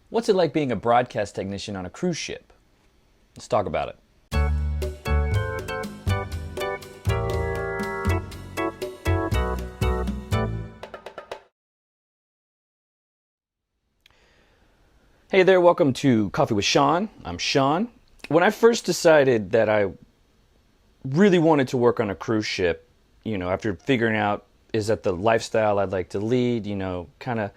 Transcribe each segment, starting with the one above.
What's it like being a broadcast technician on a cruise ship? Let's talk about it. Hey there, welcome to Coffee with Sean. I'm Sean. When I first decided that I really wanted to work on a cruise ship, after figuring out is that the lifestyle I'd like to lead, kind of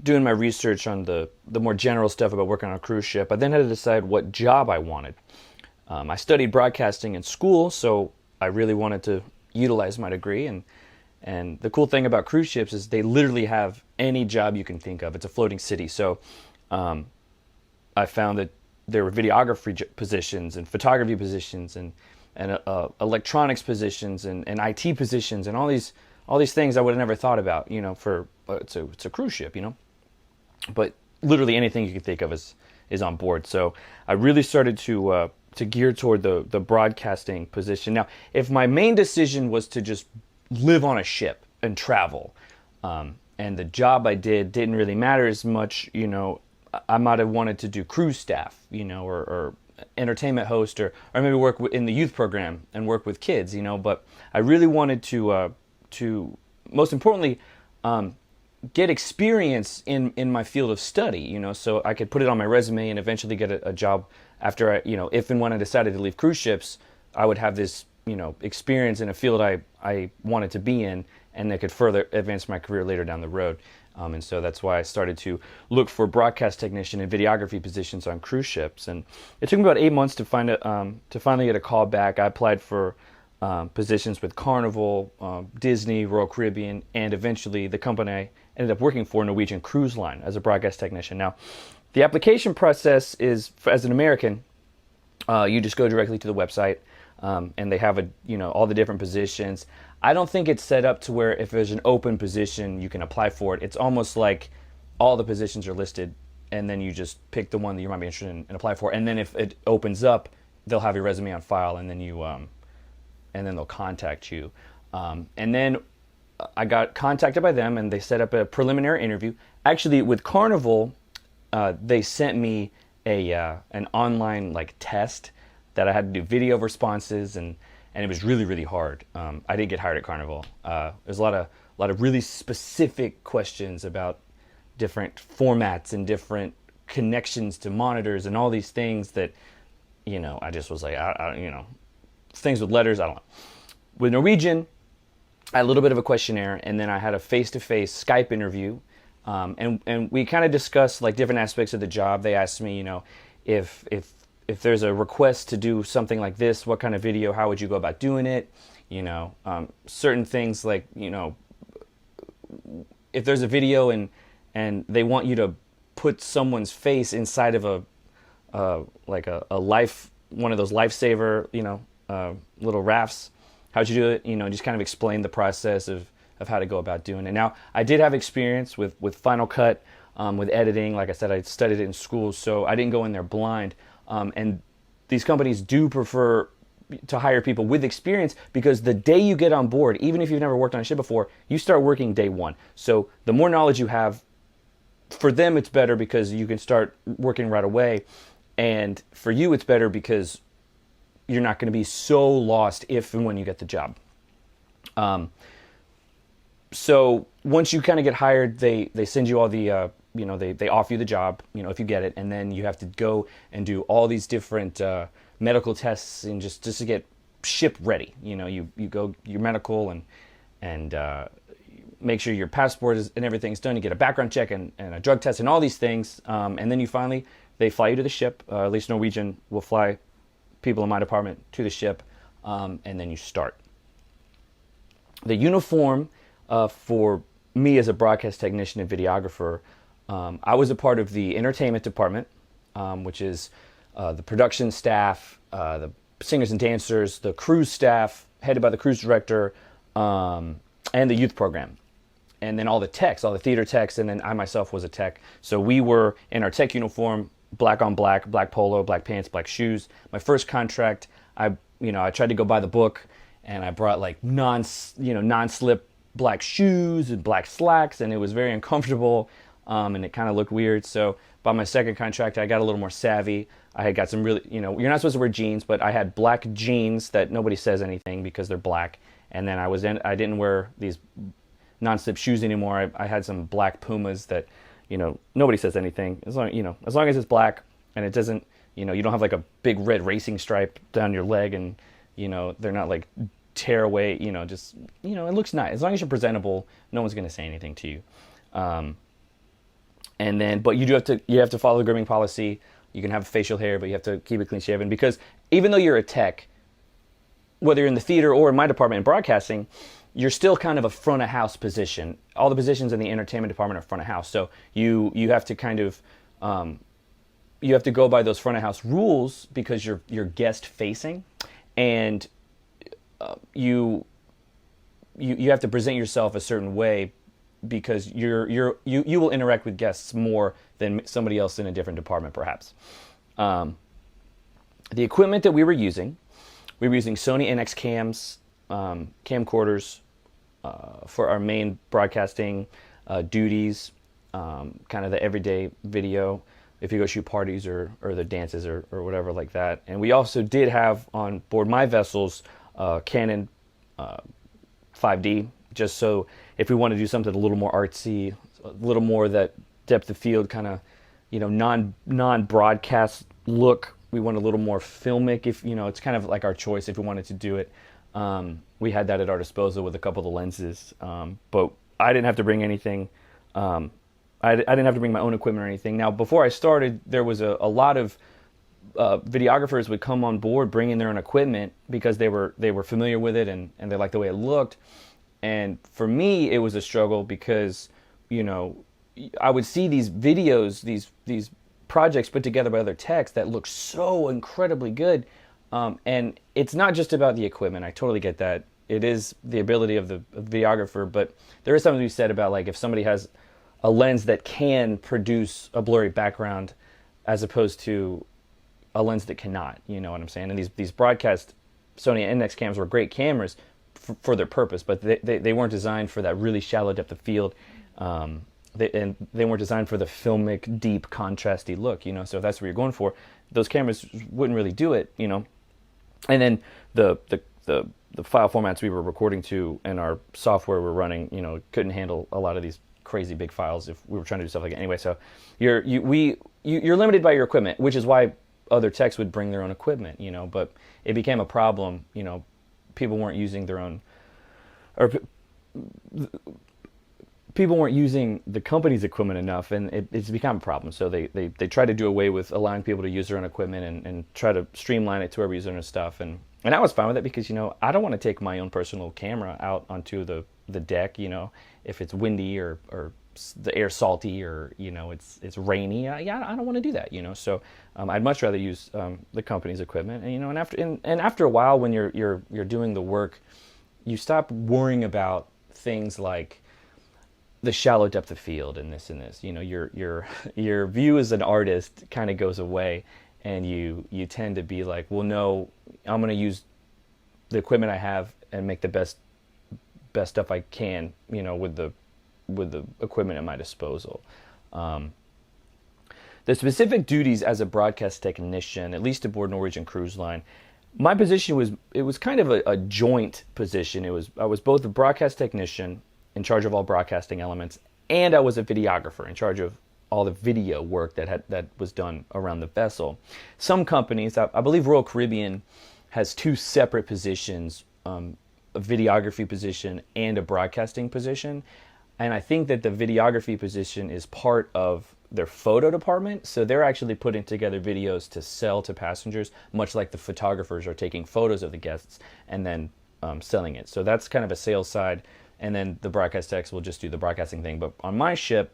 doing my research on the more general stuff about working on a cruise ship, I then had to decide what job I wanted. I studied broadcasting in school, so I really wanted to utilize my degree. And the cool thing about cruise ships is they literally have any job you can think of. It's a floating city. So I found that there were videography positions and photography positions and electronics positions and IT positions and all these things I would have never thought about. It's a cruise ship. But literally anything you can think of is on board. So I really started to gear toward the broadcasting position. Now, if my main decision was to just live on a ship and travel, and the job I didn't really matter as much, I might have wanted to do cruise staff, or entertainment host, or maybe work in the youth program and work with kids, But I really wanted to most importantly, get experience in my field of study, so I could put it on my resume and eventually get a job after if and when I decided to leave cruise ships, I would have this, experience in a field I wanted to be in, and that could further advance my career later down the road. And so that's why I started to look for broadcast technician and videography positions on cruise ships. And it took me about 8 months to finally get a call back. I applied for positions with Carnival, Disney, Royal Caribbean, and eventually the company I ended up working for, Norwegian Cruise Line, as a broadcast technician. Now, the application process is, as an American, you just go directly to the website, and they have all the different positions. I don't think it's set up to where if there's an open position, you can apply for it. It's almost like all the positions are listed, and then you just pick the one that you might be interested in and apply for. And then if it opens up, they'll have your resume on file, and then they'll contact you. And then I got contacted by them, and they set up a preliminary interview. Actually, with Carnival, they sent me an online test that I had to do video responses, and it was really, really hard. I didn't get hired at Carnival. There's a lot of really specific questions about different formats and different connections to monitors and all these things that, I just was like, things with letters, I don't know. With Norwegian, I had a little bit of a questionnaire, and then I had a face-to-face Skype interview, and we kind of discussed different aspects of the job. They asked me, if there's a request to do something like this, what kind of video, how would you go about doing it? Certain things if there's a video and they want you to put someone's face inside of a life, one of those lifesaver, little rafts, how'd you do it? Just kind of explain the process of how to go about doing it. Now, I did have experience with Final Cut, with editing. Like I said, I studied it in school, so I didn't go in there blind. And these companies do prefer to hire people with experience, because the day you get on board, even if you've never worked on a ship before, you start working day one. So the more knowledge you have, for them it's better because you can start working right away. And for you it's better because you're not going to be so lost if and when you get the job. So once you kind of get hired, they send you all the they offer you the job, if you get it, and then you have to go and do all these different medical tests and just to get ship ready. You go your medical and make sure your passport and everything's done. You get a background check and a drug test and all these things, and then they fly you to the ship. At least Norwegian will fly people in my department to the ship, and then you start. The uniform for me as a broadcast technician and videographer, I was a part of the entertainment department, which is the production staff, the singers and dancers, the cruise staff, headed by the cruise director, and the youth program. And then all the techs, all the theater techs, and then I myself was a tech. So we were in our tech uniform, black on black, black polo, black pants, black shoes. My first contract, I tried to go by the book, and I brought non-slip black shoes and black slacks, and it was very uncomfortable. and it kind of looked weird. So by my second contract, I got a little more savvy. I had got some really, you're not supposed to wear jeans, but I had black jeans that nobody says anything because they're black. And then I didn't wear these non-slip shoes anymore. I had some black Pumas that, nobody says anything as long as it's black and it doesn't, you don't have like a big red racing stripe down your leg, and they're not like tear away. Just it looks nice as long as you're presentable. No one's going to say anything to you. And then, but you have to follow the grooming policy. You can have facial hair, but you have to keep it clean shaven, because even though you're a tech, whether you're in the theater or in my department in broadcasting, you're still kind of a front of house position. All the positions in the entertainment department are front of house. So you have to kind of, you have to go by those front of house rules because you're guest facing, and you have to present yourself a certain way because you will interact with guests more than somebody else in a different department, perhaps. The equipment that we were using Sony NX cams, camcorders for our main broadcasting duties, kind of the everyday video, if you go shoot parties or the dances or whatever like that. And we also did have on board my vessels Canon 5D, just so if we want to do something a little more artsy, a little more that depth of field kind of, non-broadcast look. We want a little more filmic, if it's kind of like our choice if we wanted to do it. We had that at our disposal with a couple of the lenses, but I didn't have to bring anything. I didn't have to bring my own equipment or anything. Now, before I started, there was a lot of videographers would come on board bringing their own equipment because they were familiar with it and they liked the way it looked. And for me, it was a struggle because, I would see these videos, these projects put together by other techs that look so incredibly good. And it's not just about the equipment. I totally get that. It is the ability of the videographer, but there is something to be said about like if somebody has a lens that can produce a blurry background as opposed to a lens that cannot, you know what I'm saying? And these broadcast Sony NX cams were great cameras for their purpose, but they weren't designed for that really shallow depth of field. They weren't designed for the filmic, deep, contrasty look, So if that's what you're going for, those cameras wouldn't really do it, And then the file formats we were recording to and our software we're running, couldn't handle a lot of these crazy big files if we were trying to do stuff like that. Anyway, so you're limited by your equipment, which is why other techs would bring their own equipment, But it became a problem, people weren't using their own, or people weren't using the company's equipment enough, and it's become a problem. So they try to do away with allowing people to use their own equipment and try to streamline it to where we use their own stuff. And I was fine with it because, I don't want to take my own personal camera out onto the deck, if it's windy or the air salty or, it's rainy. I don't want to do that, So I'd much rather use the company's equipment. And, and after a while, when you're doing the work, you stop worrying about things like the shallow depth of field and this. Your view as an artist kind of goes away, and you tend to be like, well, no, I'm going to use the equipment I have and make the best stuff I can, with the equipment at my disposal. The specific duties as a broadcast technician, at least aboard Norwegian Cruise Line, my position was kind of a joint position. I was both a broadcast technician in charge of all broadcasting elements, and I was a videographer in charge of all the video work that was done around the vessel. Some companies, I believe Royal Caribbean has two separate positions, a videography position and a broadcasting position. And I think that the videography position is part of their photo department. So they're actually putting together videos to sell to passengers, much like the photographers are taking photos of the guests and then selling it. So that's kind of a sales side. And then the broadcast techs will just do the broadcasting thing. But on my ship,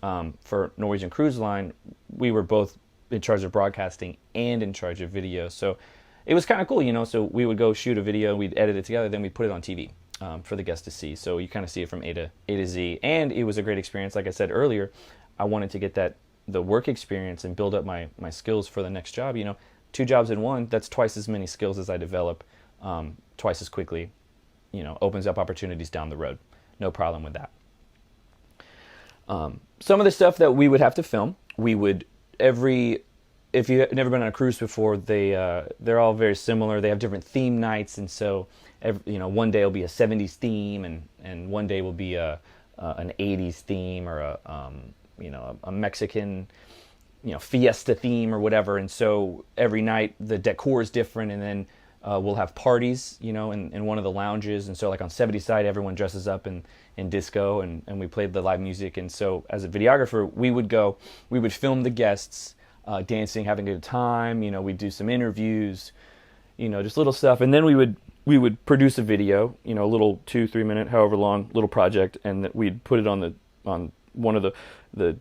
for Norwegian Cruise Line, we were both in charge of broadcasting and in charge of video. So it was kind of cool, So we would go shoot a video, we'd edit it together, then we'd put it on TV for the guests to see. So you kind of see it from A to Z. And it was a great experience. Like I said earlier, I wanted to get the work experience and build up my skills for the next job. 2 jobs in one, that's twice as many skills as I develop, twice as quickly. Opens up opportunities down the road. No problem with that. Some of the stuff that we would have to film, we would if you've never been on a cruise before, they're all very similar. They have different theme nights, and so one day will be a '70s theme, and one day will be an '80s theme, or a Mexican fiesta theme or whatever. And so every night the decor is different, and then we'll have parties in one of the lounges. And so like on 70 side, everyone dresses up in disco, and we played the live music. And so as a videographer, we would film the guests dancing, having a good time. We'd do some interviews, just little stuff, and then we would produce a video, a little 2-3 minute, however long, little project, and that we'd put it on one of the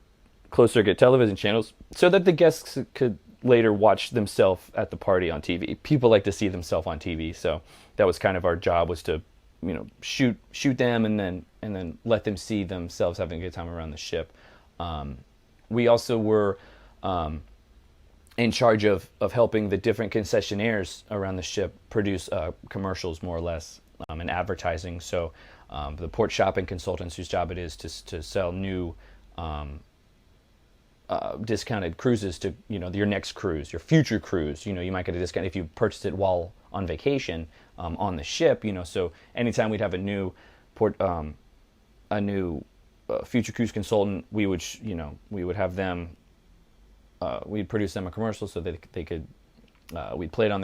closed circuit television channels, so that the guests could later watch themselves at the party on TV. People like to see themselves on TV, so that was kind of our job, was to shoot them, and then let them see themselves having a good time around the ship. We also were in charge of helping the different concessionaires around the ship produce commercials, more or less, and advertising. So the port shopping consultants, whose job it is to sell new discounted cruises to your next cruise, your future cruise. You might get a discount if you purchased it while on vacation on the ship. So anytime we'd have a new future cruise consultant, we would have them. We'd produce them a commercial so that they could. We'd play it on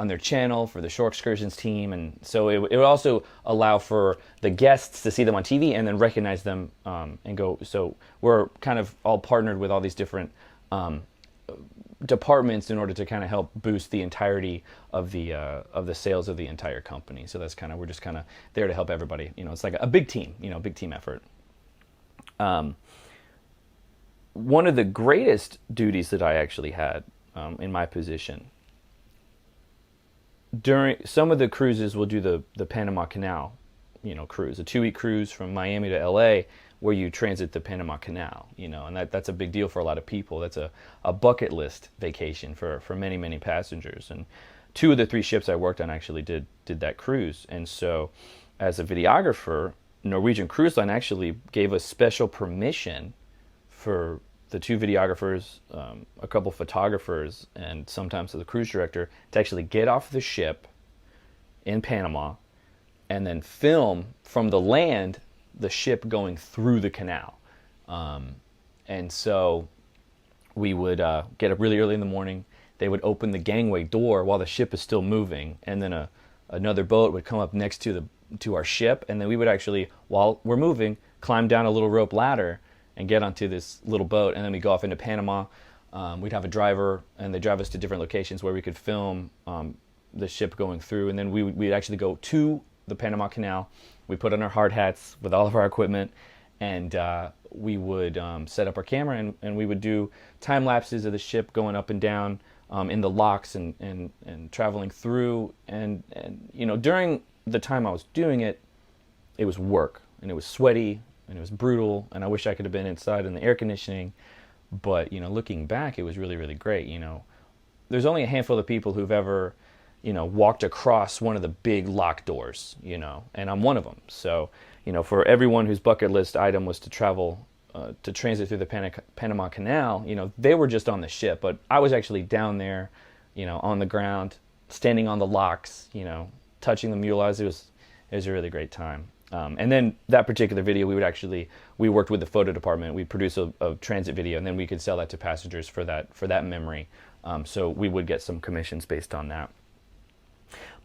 their channel for the Shore Excursions team, and so it would also allow for the guests to see them on TV and then recognize them and go. So we're kind of all partnered with all these different departments in order to kind of help boost the entirety of the sales of the entire company. So that's we're just kind of there to help everybody. It's like a big team, big team effort. One of the greatest duties that I actually had in my position, during some of the cruises, we'll do the Panama Canal, cruise, a 2-week cruise from Miami to LA, where you transit the Panama Canal, and that's a big deal for a lot of people. That's a bucket list vacation for many, many passengers. And 2 of the 3 ships I worked on actually did that cruise. And so as a videographer, Norwegian Cruise Line actually gave us special permission for the 2 videographers, a couple photographers, and sometimes the cruise director to actually get off the ship in Panama and then film from the land the ship going through the canal. And so we would get up really early in the morning. They would open the gangway door while the ship is still moving, and then another boat would come up next to our ship, and then we would actually, while we're moving, climb down a little rope ladder and get onto this little boat, and then we go off into Panama. We'd have a driver, and they drive us to different locations where we could film the ship going through, and then we'd actually go to the Panama Canal. We put on our hard hats with all of our equipment, and we would set up our camera, and we would do time lapses of the ship going up and down in the locks and traveling through. And during the time I was doing it, it was work, and it was sweaty, and it was brutal, and I wish I could have been inside in the air conditioning. But looking back, it was really, really great. There's only a handful of people who've ever walked across one of the big lock doors, and I'm one of them. So for everyone whose bucket list item was to travel to transit through the Panama Canal, they were just on the ship, but I was actually down there, on the ground, standing on the locks, touching the mule eyes. It was a really great time. And then that particular video, we worked with the photo department. We'd produce a transit video, and then we could sell that to passengers for that memory. So we would get some commissions based on that.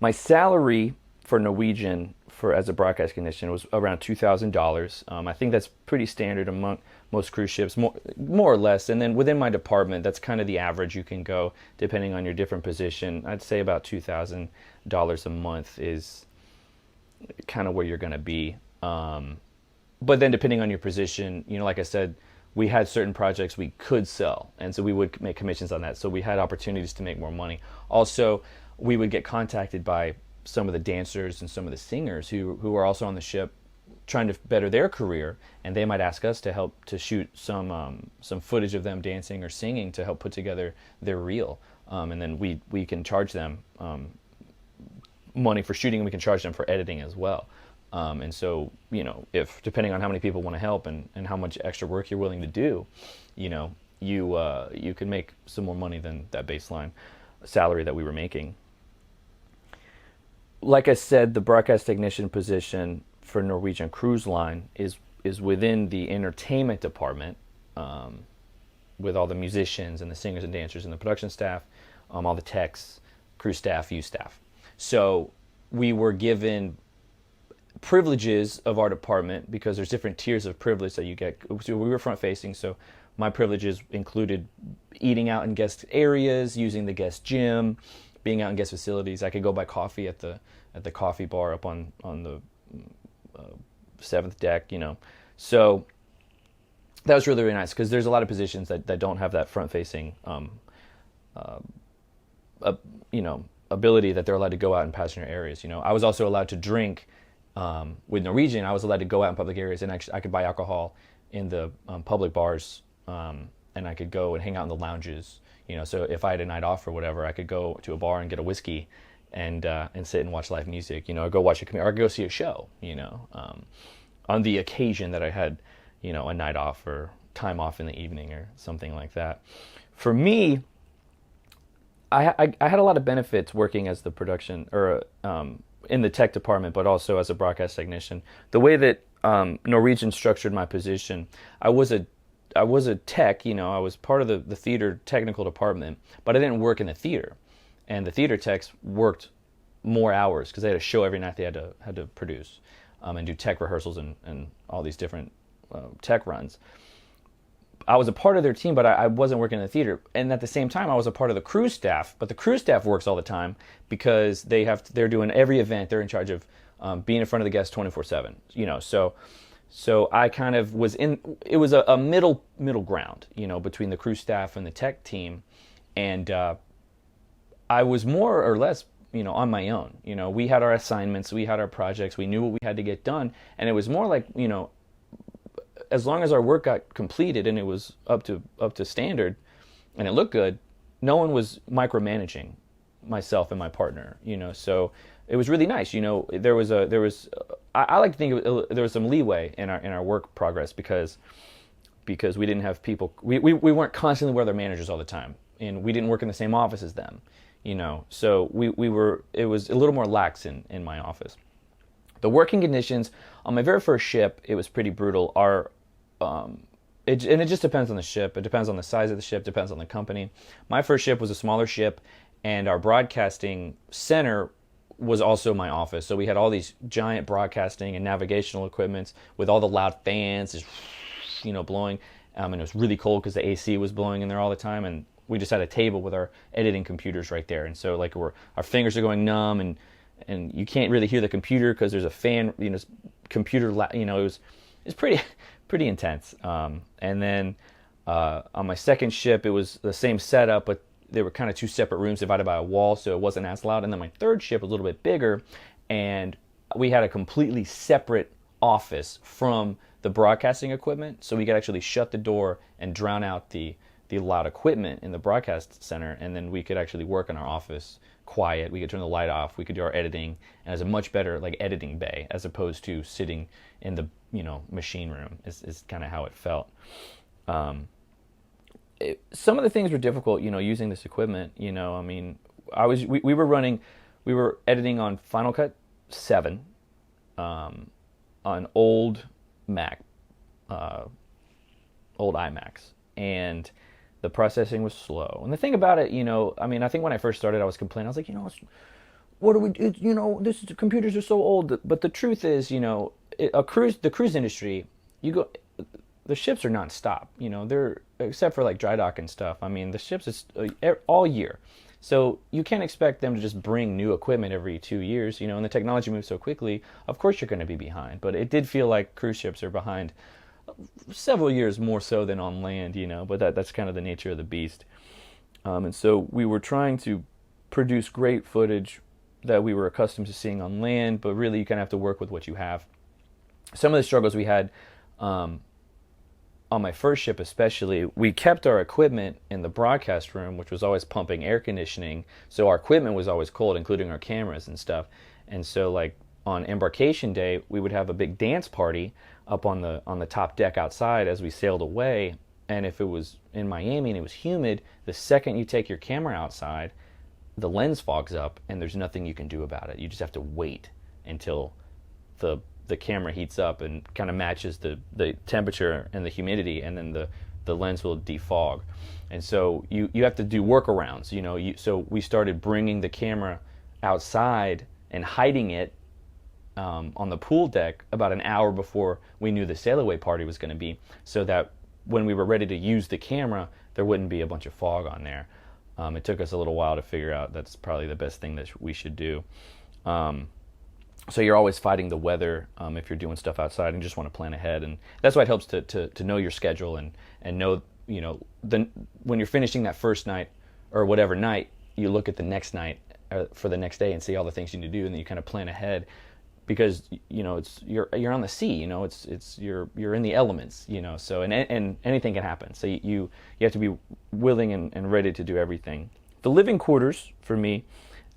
My salary for Norwegian as a broadcast technician was around $2,000. I think that's pretty standard among most cruise ships, more or less. And then within my department, that's kind of the average you can go, depending on your different position. I'd say about $2,000 a month is kind of where you're going to be. But then depending on your position, like I said, we had certain projects we could sell, and so we would make commissions on that. So we had opportunities to make more money. Also, we would get contacted by some of the dancers and some of the singers who are also on the ship trying to better their career, and they might ask us to help to shoot some footage of them dancing or singing to help put together their reel. And then we can charge them money for shooting, and we can charge them for editing as well. And so, if depending on how many people want to help and how much extra work you're willing to do, you can make some more money than that baseline salary that we were making. Like I said, the broadcast technician position for Norwegian Cruise Line is within the entertainment department, with all the musicians and the singers and dancers and the production staff, all the techs, crew staff, U staff. So we were given privileges of our department because there's different tiers of privilege that you get. So we were front facing, so my privileges included eating out in guest areas, using the guest gym, being out in guest facilities. I could go buy coffee at the coffee bar up on the seventh deck, So that was really, really nice because there's a lot of positions that don't have that front facing ability that they're allowed to go out in passenger areas. I was also allowed to drink. With Norwegian, I was allowed to go out in public areas, and actually I could buy alcohol in the public bars, and I could go and hang out in the lounges. So if I had a night off or whatever, I could go to a bar and get a whiskey, and sit and watch live music. Or go watch or go see a show. On the occasion that I had, a night off or time off in the evening or something like that. For me, I had a lot of benefits working as the production or in the tech department, but also as a broadcast technician. The way that Norwegian structured my position, I was a tech. I was part of the theater technical department, but I didn't work in the theater. And the theater techs worked more hours because they had a show every night they had to produce, and do tech rehearsals and all these different tech runs. I was a part of their team, but I wasn't working in the theater. And at the same time, I was a part of the crew staff. But the crew staff works all the time because they're doing every event. They're in charge of being in front of the guests 24/7. So I kind of was in. It was a middle ground, between the crew staff and the tech team, and I was more or less, on my own. We had our assignments, we had our projects, we knew what we had to get done, and it was more like, as long as our work got completed and it was up to standard and it looked good, no one was micromanaging myself and my partner, so it was really nice. I like to think there was some leeway in our work progress because we didn't have people, we weren't constantly with our managers all the time, and we didn't work in the same office as them, so it was a little more lax in my office. The working conditions on my very first ship, it was pretty brutal. It just depends on the ship. It depends on the size of the ship, depends on the company. My first ship was a smaller ship, and our broadcasting center was also my office. So we had all these giant broadcasting and navigational equipments with all the loud fans, just, blowing. And it was really cold because the AC was blowing in there all the time. And we just had a table with our editing computers right there. And so our fingers are going numb, and you can't really hear the computer because there's a fan, computer, it was pretty intense. And then on my second ship, it was the same setup, but they were kind of two separate rooms divided by a wall, so it wasn't as loud. And then my third ship was a little bit bigger, and we had a completely separate office from the broadcasting equipment, so we could actually shut the door and drown out the loud equipment in the broadcast center, and then we could actually work in our office quiet. We could turn the light off, we could do our editing, and it was a much better editing bay as opposed to sitting in the machine room is kind of how it felt. Some of the things were difficult, using this equipment. We were editing on Final Cut 7, on old Mac, old iMacs, and the processing was slow. And the thing about it, I think when I first started, I was complaining. I was like, what do we do? The computers are so old. But the truth is, the cruise industry, the ships are nonstop. They're, except for dry dock and stuff. The ships is all year. So you can't expect them to just bring new equipment every 2 years, and the technology moves so quickly. Of course you're going to be behind. But it did feel like cruise ships are behind several years more so than on land, but that's kind of the nature of the beast. And so we were trying to produce great footage that we were accustomed to seeing on land, but really you kind of have to work with what you have. Some of the struggles we had on my first ship especially, we kept our equipment in the broadcast room, which was always pumping air conditioning, so our equipment was always cold, including our cameras and stuff. And so on embarkation day, we would have a big dance party up on the top deck outside as we sailed away. And if it was in Miami and it was humid, the second you take your camera outside, the lens fogs up and there's nothing you can do about it. You just have to wait until the camera heats up and kind of matches the temperature and the humidity, and then the lens will defog. And so you have to do workarounds. So we started bringing the camera outside and hiding it on the pool deck about an hour before we knew the sail away party was going to be, so that when we were ready to use the camera, there wouldn't be a bunch of fog on there. It took us a little while to figure out that's probably the best thing that we should do. So you're always fighting the weather if you're doing stuff outside, and just want to plan ahead. And that's why it helps to know your schedule and know, when you're finishing that first night or whatever night, you look at the next night for the next day and see all the things you need to do, and then you kind of plan ahead, because you're on the sea, you're in the elements, so and anything can happen. So you have to be willing and ready to do everything. The living quarters for me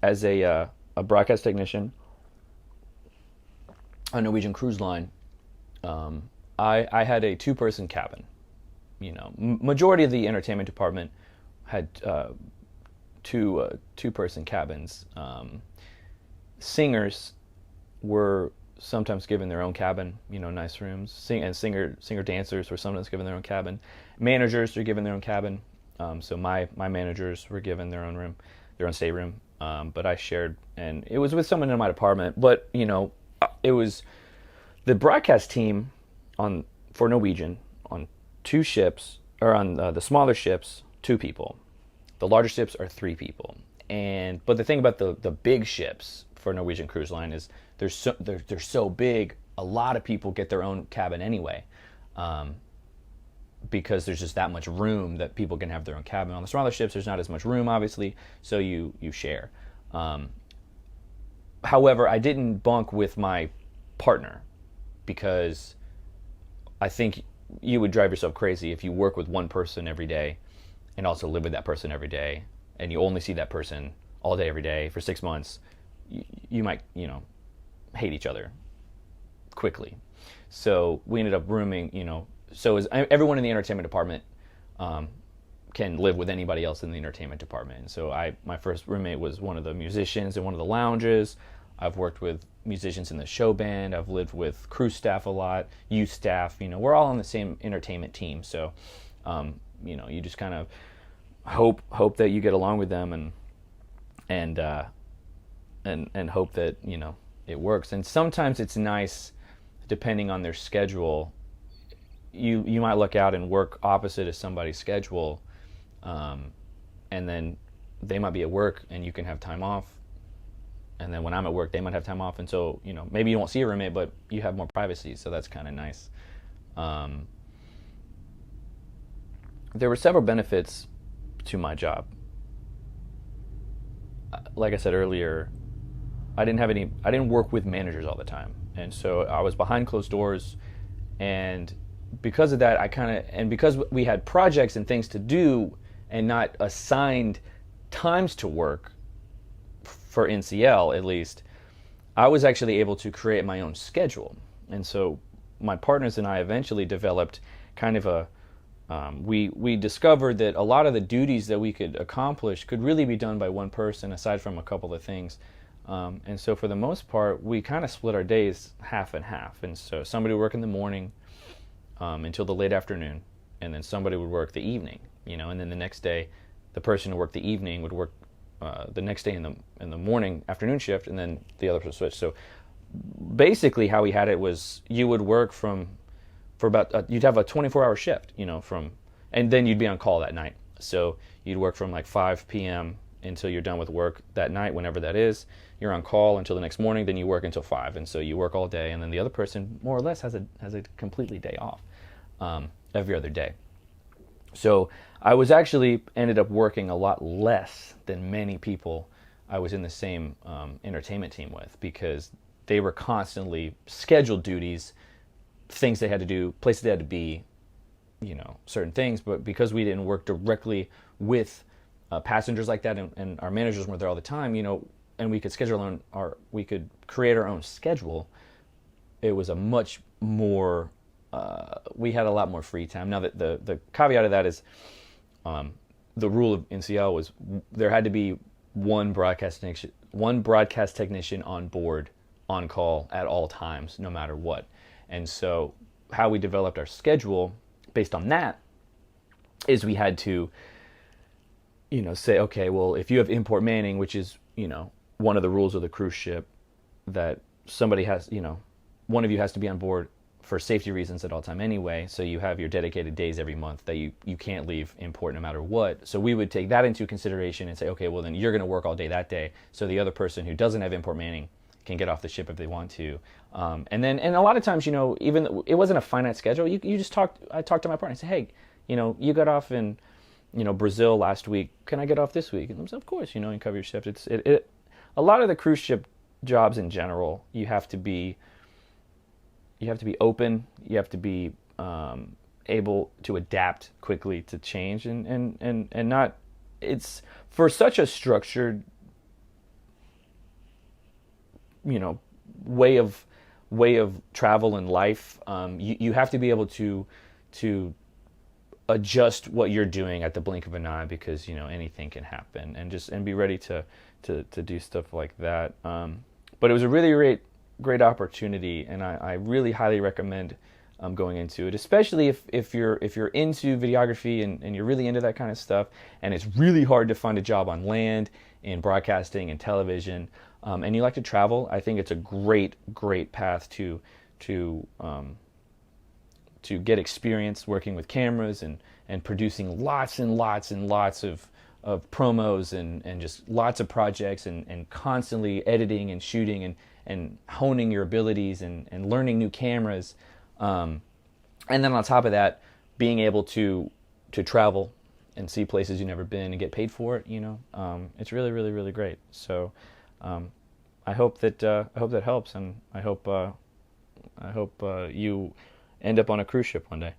as a broadcast technician on Norwegian Cruise Line, I had a 2-person cabin. Majority of the entertainment department had two-person cabins. Singers were sometimes given their own cabin, nice rooms. Singer dancers were sometimes given their own cabin. Managers were given their own cabin. So my managers were given their own room, their own stateroom. But I shared, and it was with someone in my department. But it was the broadcast team for Norwegian on 2 ships, or on the smaller ships, 2 people. The larger ships are 3 people. But the thing about the big ships for Norwegian Cruise Line is they're so big, a lot of people get their own cabin anyway, because there's just that much room that people can have their own cabin. On the smaller ships, there's not as much room, obviously, so you share. However, I didn't bunk with my partner, because I think you would drive yourself crazy if you work with one person every day and also live with that person every day, and you only see that person all day every day for 6 months. You might hate each other quickly. So we ended up rooming, so as everyone in the entertainment department can live with anybody else in the entertainment department. And so my first roommate was one of the musicians in one of the lounges. I've worked with musicians in the show band. I've lived with crew staff a lot, youth staff. We're all on the same entertainment team. So, you just kind of hope that you get along with them, and hope that it works. And sometimes it's nice, depending on their schedule. You might look out and work opposite of somebody's schedule, and then they might be at work and you can have time off. And then when I'm at work, they might have time off. And so, maybe you won't see your roommate, but you have more privacy. So that's kind of nice. There were several benefits to my job. Like I said earlier, I didn't work with managers all the time. And so I was behind closed doors. And because of that, because we had projects and things to do and not assigned times to work, for NCL at least, I was actually able to create my own schedule. And so my partners and I eventually developed kind of we discovered that a lot of the duties that we could accomplish could really be done by one person, aside from a couple of things. And so for the most part, we kind of split our days half and half. And so somebody would work in the morning until the late afternoon, and then somebody would work the evening, and then the next day, the person who worked the evening would work the next day in the morning afternoon shift, and then the other person switched. So basically how we had it was you would work for about you'd have a 24-hour shift, and then you'd be on call that night. So you'd work from like 5 p.m. until you're done with work that night, whenever that is. You're on call until the next morning, then you work until 5, and so you work all day, and then the other person more or less has a completely day off every other day. So I was actually ended up working a lot less than many people I was in the same entertainment team with, because they were constantly scheduled duties, things they had to do, places they had to be, certain things. But because we didn't work directly with passengers like that, and our managers weren't there all the time, and we could schedule we could create our own schedule, it was a much more, we had a lot more free time. Now, the caveat of that is, the rule of NCL was there had to be one broadcast technician on board, on call at all times, no matter what. And so how we developed our schedule based on that is we had to, say, okay, well, if you have import manning, which is, one of the rules of the cruise ship, that somebody has, one of you has to be on board for safety reasons at all time anyway. So you have your dedicated days every month that you can't leave import no matter what. So we would take that into consideration and say, okay, well, then you're going to work all day that day. So the other person who doesn't have import manning can get off the ship if they want to. And a lot of times, even it wasn't a finite schedule. I talked to my partner and said, hey, you got off in, Brazil last week. Can I get off this week? And they said, of course, and cover your shift. A lot of the cruise ship jobs in general, you have to be open. You have to be able to adapt quickly to change, and not. It's for such a structured, way of travel and life. You have to be able to adjust what you're doing at the blink of an eye, because anything can happen, and be ready to do stuff like that. But it was a really great opportunity, and I really highly recommend going into it, especially if you're into videography and you're really into that kind of stuff, and it's really hard to find a job on land in broadcasting and television, and you like to travel. I think it's a great path to get experience working with cameras and producing lots and lots and lots of promos and just lots of projects, and constantly editing and shooting and honing your abilities and learning new cameras. And then on top of that, being able to travel and see places you've never been and get paid for it, it's really, really, really great. So I hope that helps, and I hope you end up on a cruise ship one day.